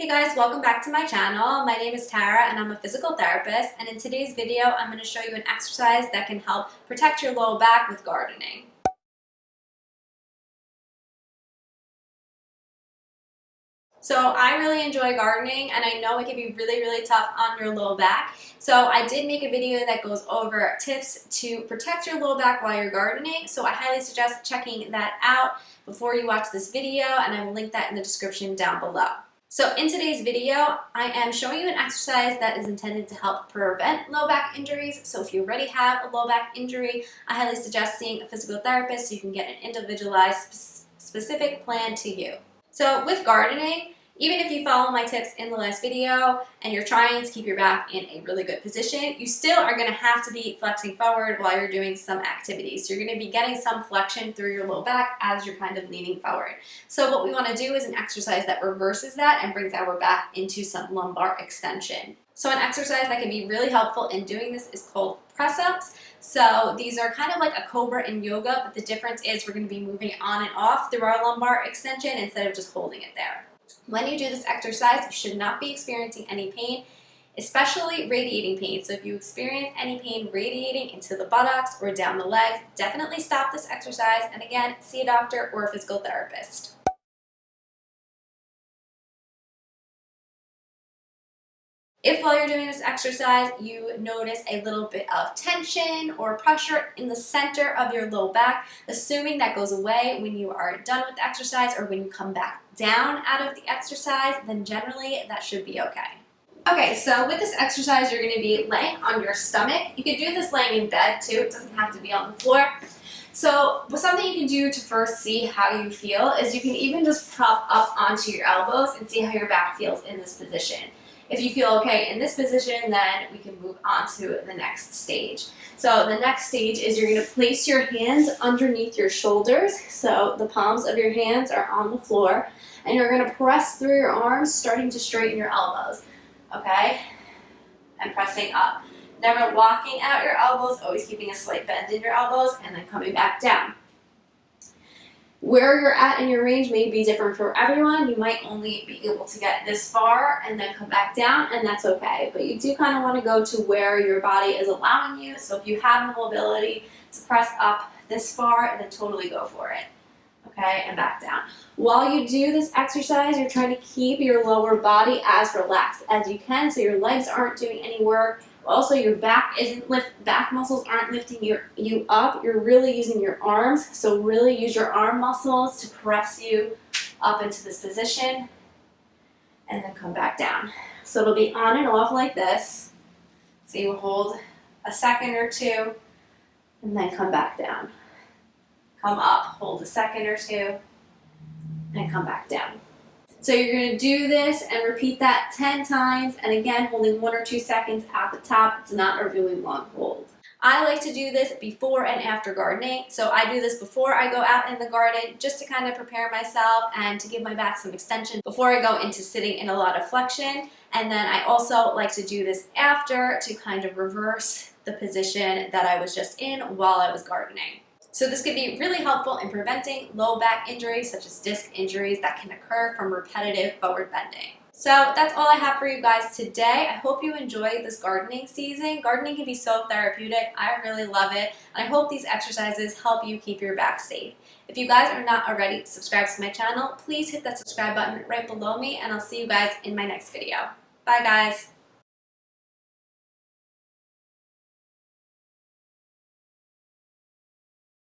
guys, welcome back to my channel. My name is Tara and I'm a physical therapist, and in today's video I'm going to show you an exercise that can help protect your low back with gardening. So I really enjoy gardening, and I know it can be really tough on your low back. So I did make a video that goes over tips to protect your low back while you're gardening. So I highly suggest checking that out before you watch this video, and I will link that in the description down below. So in today's video, I am showing you an exercise that is intended to help prevent low back injuries. So if you already have a low back injury, I highly suggest seeing a physical therapist so you can get an individualized specific plan to you. So with gardening, even if you follow my tips in the last video and you're trying to keep your back in a really good position, you still are going to have to be flexing forward while you're doing some activities. So you're going to be getting some flexion through your low back as you're kind of leaning forward. So what we want to do is an exercise that reverses that and brings our back into some lumbar extension. So an exercise that can be really helpful in doing this is called press-ups. So these are kind of like a cobra in yoga, but the difference is we're going to be moving on and off through our lumbar extension instead of just holding it there. When you do this exercise, you should not be experiencing any pain, especially radiating pain. So if you experience any pain radiating into the buttocks or down the legs, definitely stop this exercise and again, see a doctor or a physical therapist. If while you're doing this exercise you notice a little bit of tension or pressure in the center of your low back, assuming that goes away when you are done with the exercise or when you come back down out of the exercise, then generally that should be okay. Okay, so with this exercise you're going to be laying on your stomach. You can do this laying in bed too, it doesn't have to be on the floor. So something you can do to first see how you feel is you can even just prop up onto your elbows and see how your back feels in this position. If you feel okay in this position, then we can move on to the next stage. So the next stage is you're going to place your hands underneath your shoulders. So the palms of your hands are on the floor, and you're going to press through your arms, starting to straighten your elbows. Okay? And pressing up. Never locking out your elbows, always keeping a slight bend in your elbows, and then coming back down. Where you're at in your range may be different for everyone. You might only be able to get this far and then come back down, and that's okay. But you do kind of want to go to where your body is allowing you. So if you have the mobility to press up this far, then totally go for it. Okay, and back down. While you do this exercise, you're trying to keep your lower body as relaxed as you can, so your legs aren't doing any work. Also, your back muscles aren't lifting you up. You're really using your arms, so really use your arm muscles to press you up into this position, and then come back down. So it'll be on and off like this. So you hold a second or two, and then come back down. Come up, hold a second or two, and come back down. So you're going to do this and repeat that 10 times, and again, holding 1 or 2 seconds at the top. It's not a really long hold. I like to do this before and after gardening. So I do this before I go out in the garden just to kind of prepare myself and to give my back some extension before I go into sitting in a lot of flexion. And then I also like to do this after to kind of reverse the position that I was just in while I was gardening. So this could be really helpful in preventing low back injuries such as disc injuries that can occur from repetitive forward bending. So that's all I have for you guys today. I hope you enjoy this gardening season. Gardening can be so therapeutic. I really love it. And I hope these exercises help you keep your back safe. If you guys are not already subscribed to my channel, please hit that subscribe button right below me, and I'll see you guys in my next video. Bye guys.